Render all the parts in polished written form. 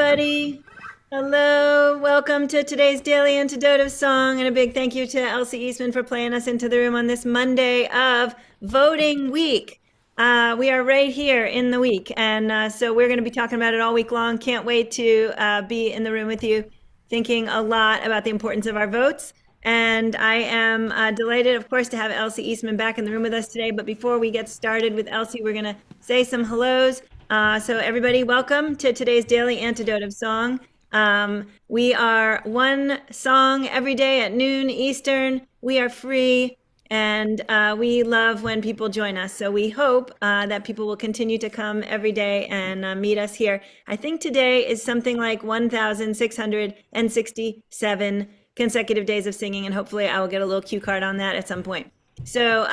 everybody. Hello, welcome to today's Daily Antidote of Song, and a big thank you to Elsie Eastman for playing us into the room on this Monday of voting week. We are right here in the week, and so we're going to be talking about it all week long. Can't wait to be in the room with you, thinking a lot about the importance of our votes. And I am delighted, of course, to have Elsie Eastman back in the room with us today. But before we get started with Elsie, we're going to say some hellos. So everybody, welcome to today's Daily Antidote of Song. We are one song every day at noon Eastern. We are free, and we love when people join us. So we hope that people will continue to come every day and meet us here. I think today is something like 1,667 consecutive days of singing, and hopefully I will get a little cue card on that at some point. So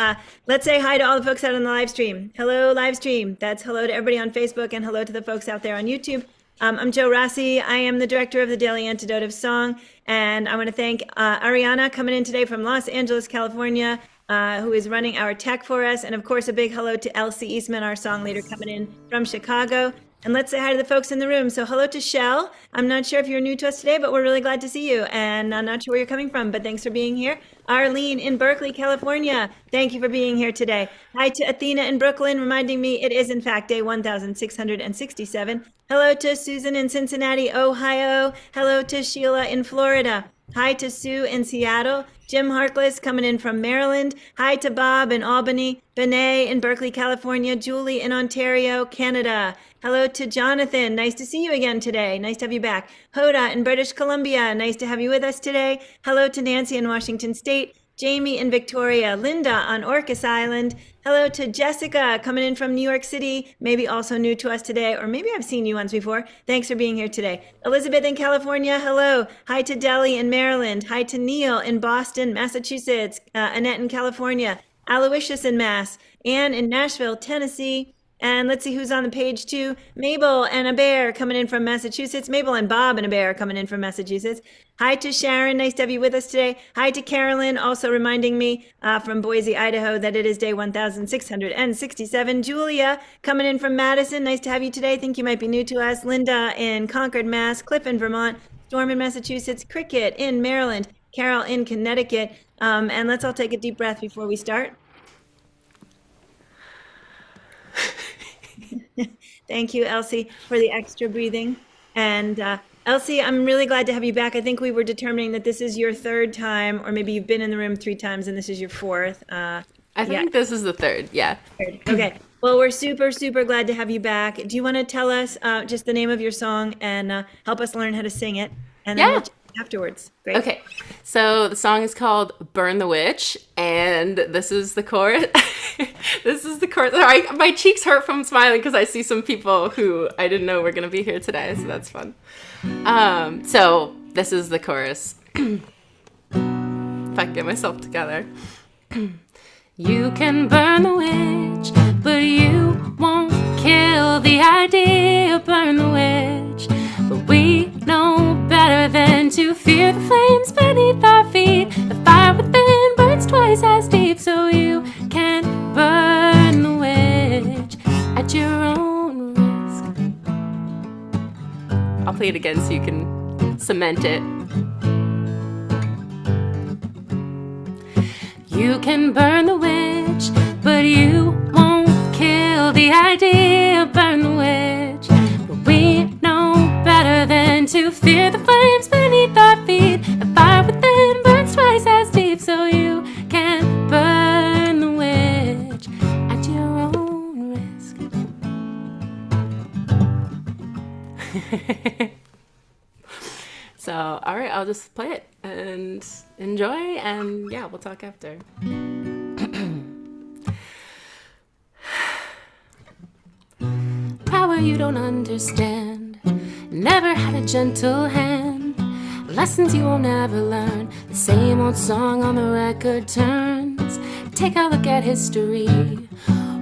let's say hi to all the folks out on the live stream. Hello, live stream. That's hello to everybody on Facebook, and hello to the folks out there on YouTube. I'm Jo Rossi. I am the director of the Daily Antidote of Song, and I want to thank Ariana coming in today from Los Angeles, California, who is running our tech for us, and of course a big hello to Elsie Eastman, our song leader, coming in from Chicago. And let's say hi to the folks in the room. So hello to Shell. I'm not sure if you're new to us today, but we're really glad to see you. And I'm not sure where you're coming from, but thanks for being here. Arlene in Berkeley, California. Thank you for being here today. Hi to Athena in Brooklyn, reminding me it is in fact day 1,667. Hello to Susan in Cincinnati, Ohio. Hello to Sheila in Florida. Hi to Sue in Seattle. Jim Harkless coming in from Maryland. Hi to Bob in Albany. Benet in Berkeley, California. Julie in Ontario, Canada. Hello to Jonathan. Nice to see you again today. Nice to have you back. Hoda in British Columbia. Nice to have you with us today. Hello to Nancy in Washington State. Jamie in Victoria. Linda on Orcas Island. Hello to Jessica coming in from New York City, maybe also new to us today, or maybe I've seen you once before. Thanks for being here today. Elizabeth in California, hello. Hi to Deli in Maryland. Hi to Neil in Boston, Massachusetts. Annette in California. Aloysius in Mass. Anne in Nashville, Tennessee. And let's see who's on the page too. Mabel and a bear coming in from Massachusetts. Mabel and Bob and a bear coming in from Massachusetts. Hi to Sharon. Nice to have you with us today. Hi to Carolyn, also reminding me from Boise, Idaho, that it is day 1,667. Julia coming in from Madison. Nice to have you today. Think you might be new to us. Linda in Concord, Mass. Cliff in Vermont. Storm in Massachusetts. Cricket in Maryland. Carol in Connecticut. And let's all take a deep breath before we start. Thank you, Elsie, for the extra breathing. And Elsie, I'm really glad to have you back. I think we were determining that this is your third time, or maybe you've been in the room 3 times and this is your fourth. I think this is the third, yeah. Okay, well, we're super, super glad to have you back. Do you want to tell us just the name of your song and help us learn how to sing it? And then we'll chat afterwards. Great. Okay, so the song is called Burn the Witch, and this is the chorus. This is the chorus. Sorry, my cheeks hurt from smiling because I see some people who I didn't know were going to be here today, so that's fun. So this is the chorus. If I can get myself together. You can burn the witch, but you won't kill the idea. Burn the witch, but we know better than to fear the flames beneath our feet. The fire within burns twice as deep, so you can burn the witch at your own risk. I'll play it again so you can cement it. You can burn the witch, but you won't kill the idea. Burn the witch, but we know better than to fear the flames beneath our feet. The fire within burns twice as deep, so you can burn the witch at your own risk. So, all right, I'll just play it and enjoy, and yeah, we'll talk after. Power you don't understand, never had a gentle hand, lessons you won't ever learn, the same old song on the record turns. Take a look at history,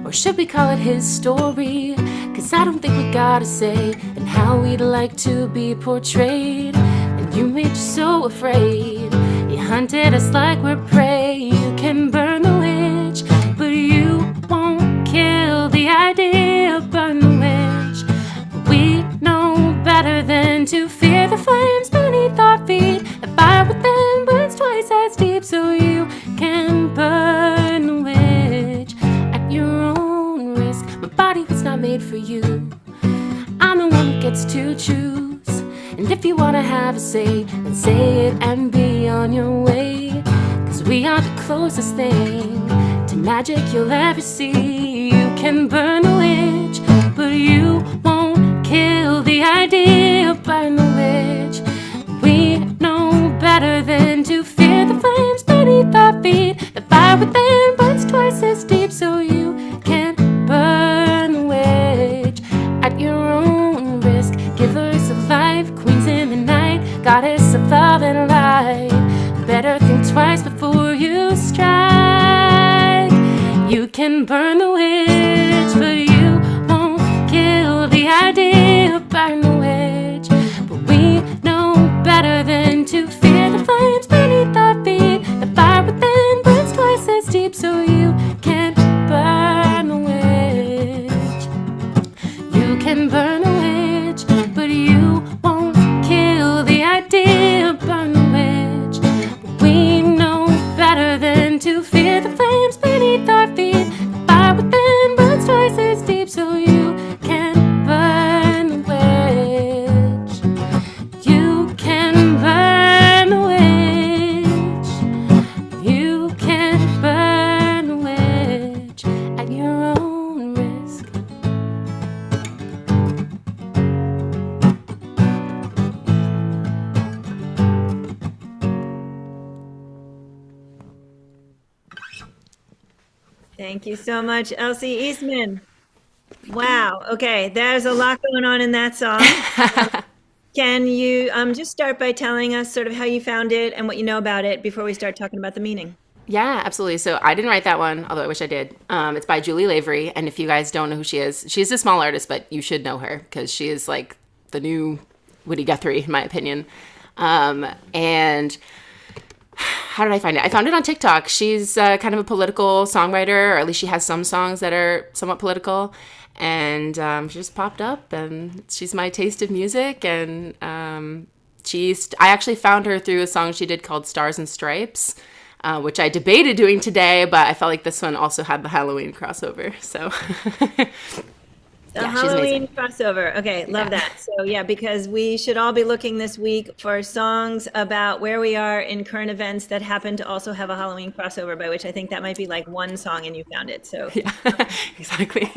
or should we call it his story? 'Cause I don't think we gotta say and how we'd like to be portrayed. And you made you so afraid, you hunted us like we're prey. You can burn the witch, but you won't kill the idea. Burn the witch, but we know better better than to fear the flames beneath our feet. The fire within burns twice as deep, so you can burn the witch at your own risk. My body was not made for you. I'm the one who gets to choose. And if you wanna have a say, then say it and be on your way. 'Cause we are the closest thing to magic you'll ever see. You can burn the witch, but you won't kill the idea. Burn the witch. We know better than to fear the flames beneath our feet. The fire within burns twice as deep, so you can burn the witch at your own risk. Givers of life, queens in the night, goddess of love and light. Better think twice before you strike. You can burn the witch, but you won't kill the idea. Burn the witch, but we know better than to fear the flames beneath our feet. The fire within burns twice as deep, so you can burn the witch. You can burn the witch, but you won't kill the idea. Burn the witch, but we know better than to fear the flames beneath our feet. The fire within burns twice as deep, so you can burn the witch. You can burn the witch. You can burn the witch at your own risk. Thank you so much, Elsie Eastman. Wow. Okay, there's a lot going on in that song. Can you just start by telling us sort of how you found it and what you know about it before we start talking about the meaning? Yeah, absolutely. So I didn't write that one, although I wish I did. It's by Julie Lavery, and if you guys don't know who she is, she's a small artist, but you should know her because she is like the new Woody Guthrie, in my opinion. And how did I find it? I found it on TikTok. She's kind of a political songwriter, or at least she has some songs that are somewhat political. And she just popped up, and she's my taste of music. And I actually found her through a song she did called Stars and Stripes, which I debated doing today, but I felt like this one also had the Halloween crossover. So The yeah, she's Halloween amazing. crossover. Okay, love Yeah. that. So yeah, because we should all be looking this week for songs about where we are in current events that happen to also have a Halloween crossover, by which I think that might be like one song and you found it. So Yeah, exactly.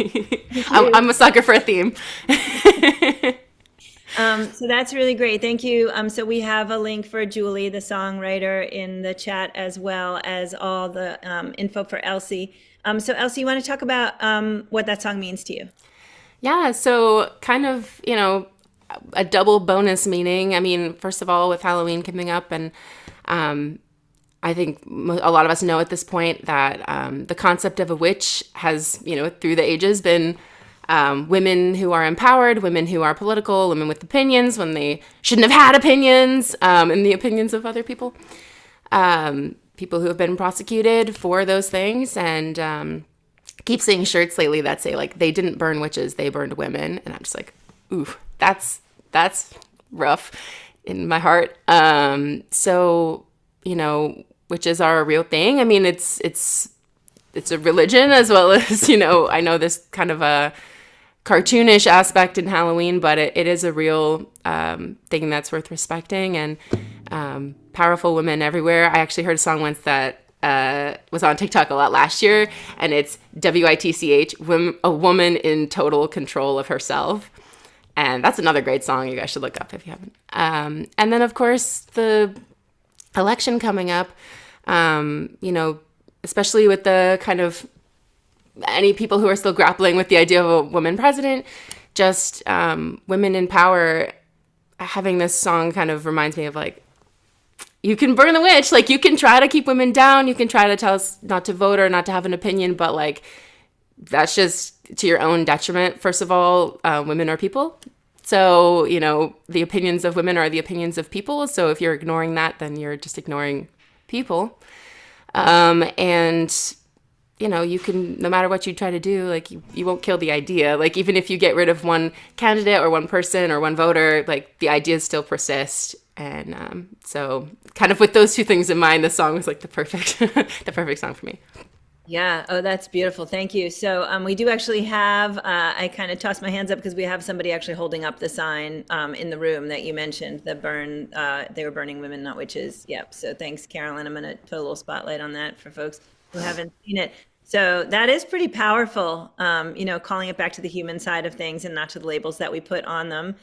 I'm a sucker for a theme. so that's really great. Thank you. So we have a link for Julie, the songwriter, in the chat, as well as all the info for Elsie. So Elsie, you want to talk about what that song means to you? Yeah, so kind of, a double bonus meaning. I mean, first of all, with Halloween coming up, and I think a lot of us know at this point that the concept of a witch has, through the ages been women who are empowered, women who are political, women with opinions when they shouldn't have had opinions, in the opinions of other people. People who have been prosecuted for those things, and keep seeing shirts lately that say like they didn't burn witches, they burned women, and I'm just like, ooh, that's rough in my heart. So witches are a real thing. I mean, it's a religion as well as I know there's kind of a cartoonish aspect in Halloween, but it is a real thing that's worth respecting, and powerful women everywhere. I actually heard a song once that was on TikTok a lot last year, and it's WITCH, a woman in total control of herself. And that's another great song you guys should look up if you haven't. And then, of course, the election coming up, especially with the kind of any people who are still grappling with the idea of a woman president, just women in power, having this song kind of reminds me of like, you can burn the witch. Like, you can try to keep women down. You can try to tell us not to vote or not to have an opinion, but like, that's just to your own detriment. First of all, women are people. So, the opinions of women are the opinions of people. So if you're ignoring that, then you're just ignoring people. And you can, no matter what you try to do, like you won't kill the idea. Like even if you get rid of one candidate or one person or one voter, like the ideas still persist. And so kind of with those two things in mind, the song was like the perfect, the perfect song for me. Yeah. Oh, that's beautiful. Thank you. So we do actually have, I kind of tossed my hands up because we have somebody actually holding up the sign in the room that you mentioned, the burn, they were burning women, not witches. Yep. So thanks, Carolyn. I'm going to put a little spotlight on that for folks who haven't seen it. So that is pretty powerful, calling it back to the human side of things and not to the labels that we put on them,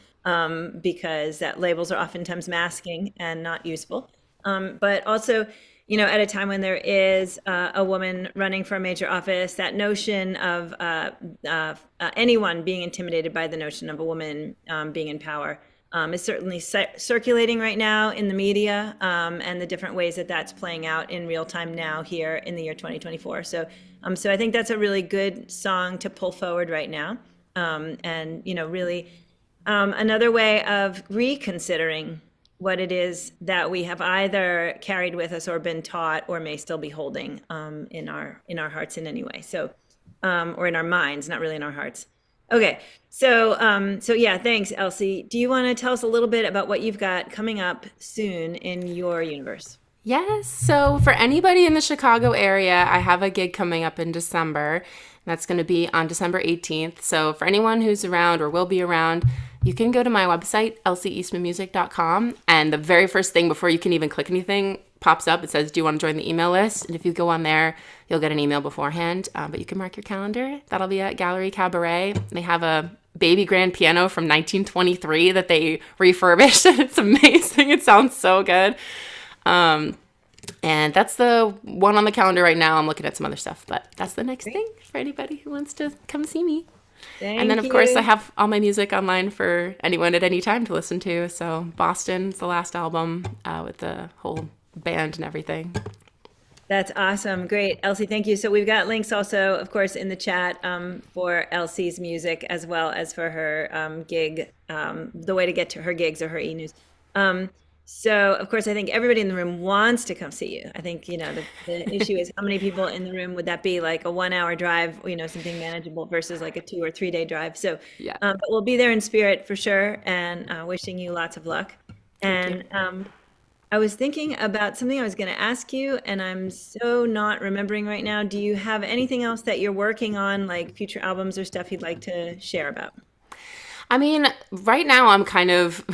because that labels are oftentimes masking and not useful. But also, at a time when there is a woman running for a major office, that notion of anyone being intimidated by the notion of a woman being in power is certainly circulating right now in the media, and the different ways that that's playing out in real time now here in the year 2024. So I think that's a really good song to pull forward right now, and really another way of reconsidering what it is that we have either carried with us or been taught or may still be holding in our hearts in any way. So, or in our minds, not really in our hearts. Okay, so yeah, thanks, Elsie. Do you want to tell us a little bit about what you've got coming up soon in your universe? Yes. So for anybody in the Chicago area, I have a gig coming up in December. That's going to be on December 18th. So for anyone who's around or will be around, you can go to my website, elsieeastmanmusic.com. And the very first thing before you can even click anything pops up. It says, do you want to join the email list? And if you go on there, you'll get an email beforehand. But you can mark your calendar. That'll be at Gallery Cabaret. They have a baby grand piano from 1923 that they refurbished. It's amazing. It sounds so good. And that's the one on the calendar right now. I'm looking at some other stuff, but that's the next thing for anybody who wants to come see me. And then, of course, I have all my music online for anyone at any time to listen to. So Boston's the last album with the whole band and everything. That's awesome. Great. Elsie, thank you. So we've got links also, of course, in the chat for Elsie's music as well as for her gig, the way to get to her gigs or her e-news. So, of course, I think everybody in the room wants to come see you. I think, the issue is how many people in the room would that be, like a 1 hour drive, something manageable versus like a 2 or 3 day drive. So, Yeah. But we'll be there in spirit for sure, and wishing you lots of luck. And I was thinking about something I was going to ask you, and I'm so not remembering right now. Do you have anything else that you're working on, like future albums or stuff you'd like to share about? I mean, right now I'm kind of,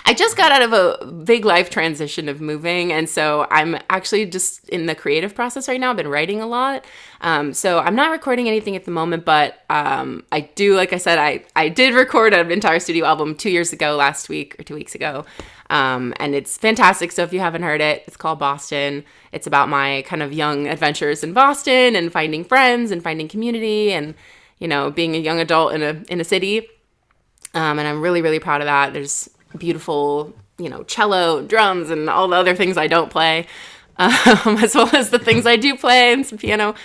I just got out of a big life transition of moving. And so I'm actually just in the creative process right now. I've been writing a lot. So I'm not recording anything at the moment, but I do, like I said, I did record an entire studio album 2 years ago, last week or 2 weeks ago. And it's fantastic. So if you haven't heard it, it's called Boston. It's about my kind of young adventures in Boston and finding friends and finding community and, being a young adult in a city. And I'm really, really proud of that. There's beautiful, cello, drums, and all the other things I don't play, as well as the things I do play and some piano.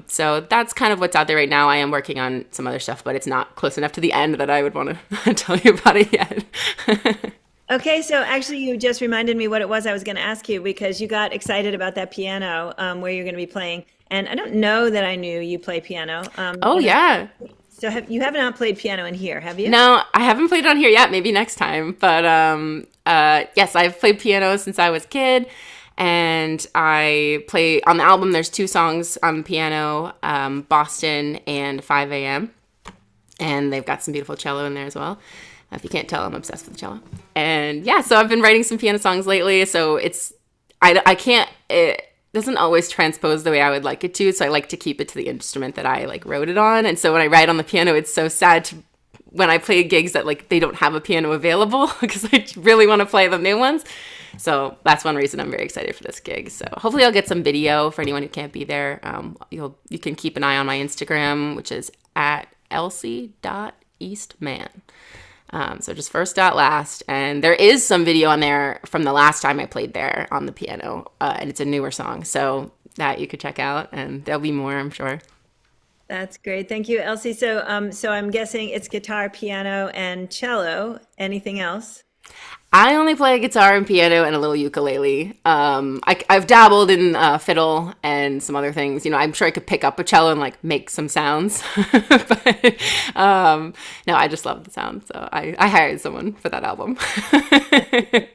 So that's kind of what's out there right now. I am working on some other stuff, but it's not close enough to the end that I would want to tell you about it yet. Okay, so actually you just reminded me what it was I was going to ask you, because you got excited about that piano where you're going to be playing. And I don't know that I knew you play piano. Oh, yeah. So you have not played piano in here, have you? No, I haven't played it on here yet. Maybe next time. But yes, I've played piano since I was a kid. And I play on the album. There's 2 songs on the piano, Boston and 5 a.m. And they've got some beautiful cello in there as well. If you can't tell, I'm obsessed with the cello. And yeah, so I've been writing some piano songs lately. So I can't, it doesn't always transpose the way I would like it to. So I like to keep it to the instrument that I wrote it on. And so when I write on the piano, it's so sad when I play gigs that they don't have a piano available because I really want to play the new ones. So that's one reason I'm very excited for this gig. So hopefully I'll get some video for anyone who can't be there. You can keep an eye on my Instagram, which is at elsie.eastman. So just first dot last. And there is some video on there from the last time I played there on the piano. And it's a newer song. So that you could check out. And there'll be more, I'm sure. That's great. Thank you, Elsie. So I'm guessing it's guitar, piano, and cello. Anything else? I only play guitar and piano and a little ukulele. I've dabbled in fiddle and some other things. You know, I'm sure I could pick up a cello and like make some sounds. But no, I just love the sound. So I hired someone for that album.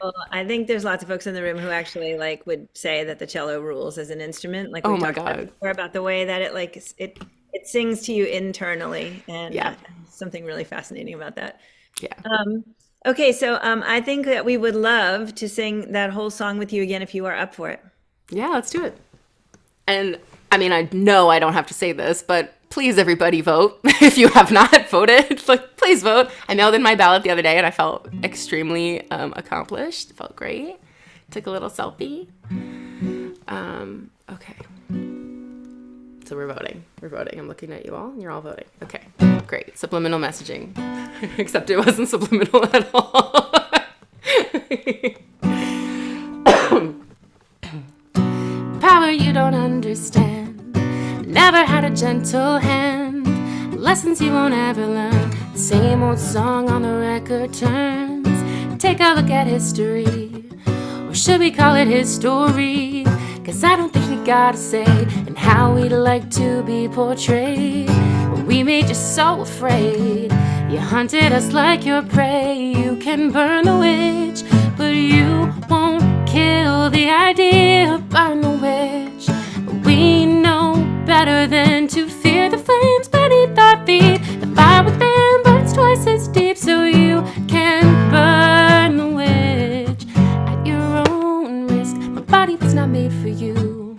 Well, I think there's lots of folks in the room who actually like would say that the cello rules as an instrument. Like Oh we my talked about God. before about the way that it sings to you internally, and Yeah. something really fascinating about that. Yeah. Okay, so I think that we would love to sing that whole song with you again if you are up for it. Yeah, let's do it. And I mean, I know I don't have to say this, but please, everybody, vote. If you have not voted, like, please vote. I mailed in my ballot the other day and I felt extremely accomplished. It felt great. Took a little selfie. Okay. So we're voting. We're voting. I'm looking at you all and you're all voting. Okay, great. Subliminal messaging. Except it wasn't subliminal at all. Power you don't understand. Never had a gentle hand. Lessons you won't ever learn. The same old song on the record turns. Take a look at history. Or should we call it his story? 'Cause I don't think we gotta say and how we'd like to be portrayed. But we made you so afraid. You hunted us like your prey. You can burn the witch, but you won't kill the idea. Burn the witch. But we know better than to fear the flames beneath our feet. The fire within burns twice as deep, so you can burn the witch at your own risk. My body was not made for you.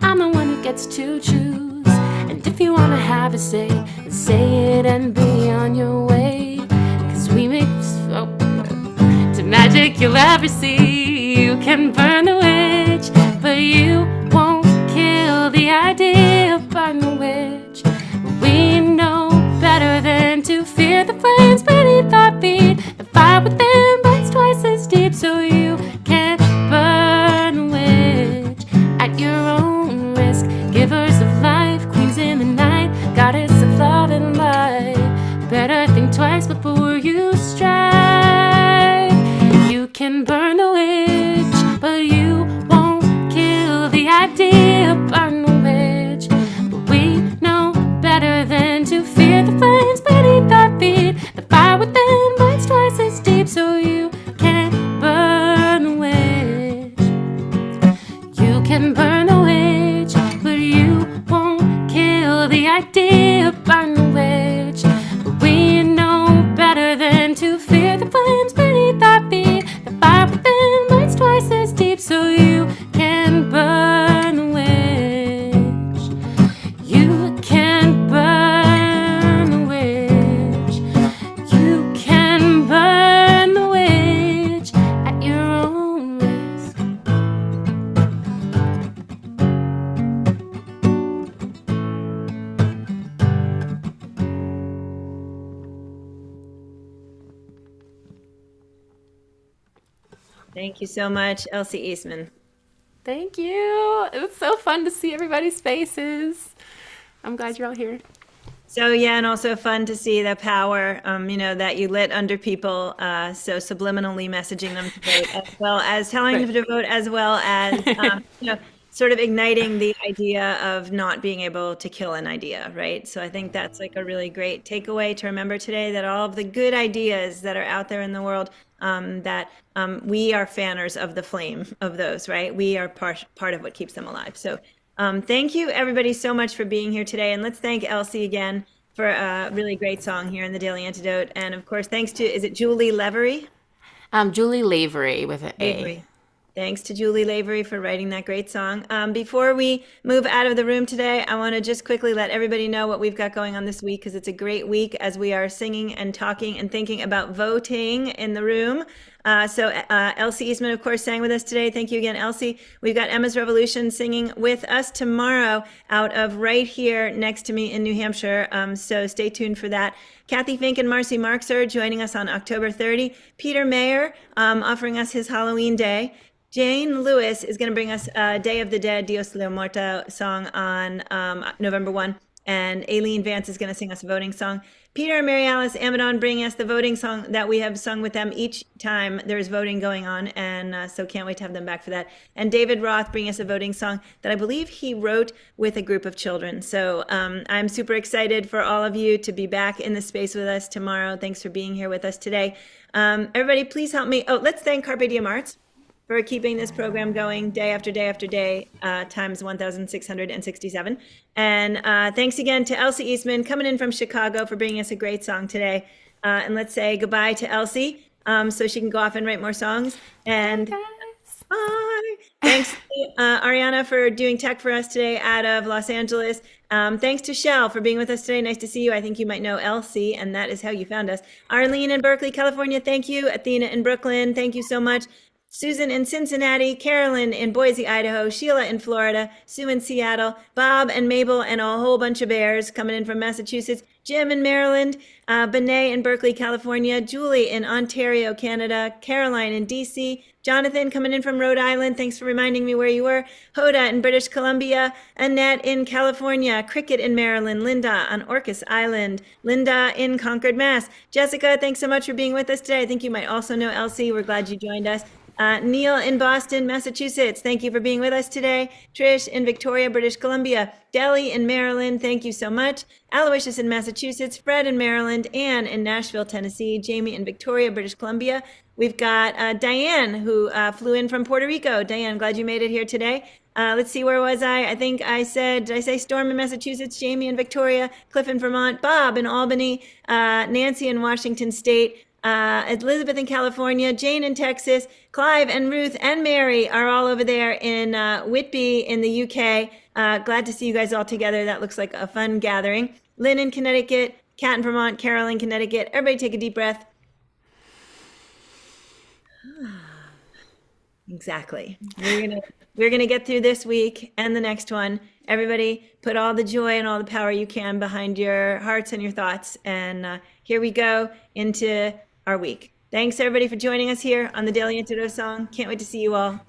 I'm the one who gets to choose. And if you wanna have a say, then say it and be on your way. 'Cause we make so to magic you'll ever see. You can burn the witch, but you won't kill the idea. Burn the witch. We know better than to fear the flames beneath our feet. The fire within burns twice as deep, so you can burn the witch at your own risk. Givers of life, queens in the night, goddess of love and light. Better think twice before you strike. You can burn the witch, but you won't kill the idea. Burn the witch, but we know better than to fear the flames beneath our feet. The fire within burns twice as deep, so you can burn the witch. You can burn the witch, but you won't kill the idea. Burn the witch, but we know better than to fear the flames beneath our feet. The fire within burns twice as deep, so you can burn the witch. You can burn the witch. You can burn the witch at your own risk. Thank you so much, Elsie Eastman. Thank you. It was so fun to see everybody's faces. I'm glad you're all here. So yeah, and also fun to see the power, that you lit under people. So subliminally messaging them to vote, as well as telling them to vote, as well as sort of igniting the idea of not being able to kill an idea, right? So I think that's like a really great takeaway to remember today, that all of the good ideas that are out there in the world, that we are fanners of the flame of those, right? We are part of what keeps them alive. So thank you everybody so much for being here today. And let's thank Elsie again for a really great song here in the Daily Antidote. And of course, thanks to, is it Julie Lavery? Julie Lavery with an A. Lavery. Thanks to Julie Lavery for writing that great song. Before we move out of the room today, I want to just quickly let everybody know what we've got going on this week, because it's a great week as we are singing and talking and thinking about voting in the room. So Elsie Eastman, of course, sang with us today. Thank you again, Elsie. We've got Emma's Revolution singing with us tomorrow out of right here next to me in New Hampshire. So stay tuned for that. Kathy Fink and Marcy Marks are joining us on October 30. Peter Mayer offering us his Halloween Day. Jane Lewis is going to bring us Day of the Dead, Dios de la Muerta song on November 1. And Aileen Vance is going to sing us a voting song. Peter and Mary Alice Amadon bring us the voting song that we have sung with them each time there's voting going on. And so can't wait to have them back for that. And David Roth bring us a voting song that I believe he wrote with a group of children. So I'm super excited for all of you to be back in the space with us tomorrow. Thanks for being here with us today. Everybody, please help me. Oh, let's thank Carpe Diem Arts for keeping this program going day after day after day, times 1,667. And thanks again to Elsie Eastman coming in from Chicago for bringing us a great song today. And let's say goodbye to Elsie so she can go off and write more songs. And bye. Thanks to Ariana for doing tech for us today out of Los Angeles. Thanks to Shell for being with us today. Nice to see you. I think you might know Elsie, and that is how you found us. Arlene in Berkeley, California, thank you. Athena in Brooklyn, thank you so much. Susan in Cincinnati, Carolyn in Boise, Idaho, Sheila in Florida, Sue in Seattle, Bob and Mabel and a whole bunch of bears coming in from Massachusetts, Jim in Maryland, Benet in Berkeley, California, Julie in Ontario, Canada, Caroline in DC, Jonathan coming in from Rhode Island. Thanks for reminding me where you were. Hoda in British Columbia, Annette in California, Cricket in Maryland, Linda on Orcas Island, Linda in Concord, Mass. Jessica, thanks so much for being with us today. I think you might also know Elsie. We're glad you joined us. Neil in Boston, Massachusetts, thank you for being with us today. Trish in Victoria, British Columbia. Delhi in Maryland, thank you so much. Aloysius in Massachusetts, Fred in Maryland, Anne in Nashville, Tennessee, Jamie in Victoria, British Columbia. We've got Diane, who flew in from Puerto Rico. Diane, glad you made it here today. Let's see, where was I? I think I said, did I say Storm in Massachusetts, Jamie in Victoria, Cliff in Vermont, Bob in Albany, Nancy in Washington State, Elizabeth in California, Jane in Texas, Clive and Ruth and Mary are all over there in Whitby in the UK. Glad to see you guys all together. That looks like a fun gathering. Lynn in Connecticut, Kat in Vermont, Carol in Connecticut. Everybody take a deep breath. Exactly. We're gonna get through this week and the next one. Everybody put all the joy and all the power you can behind your hearts and your thoughts. And here we go into our week. Thanks everybody for joining us here on the Daily Antidote Song. Can't wait to see you all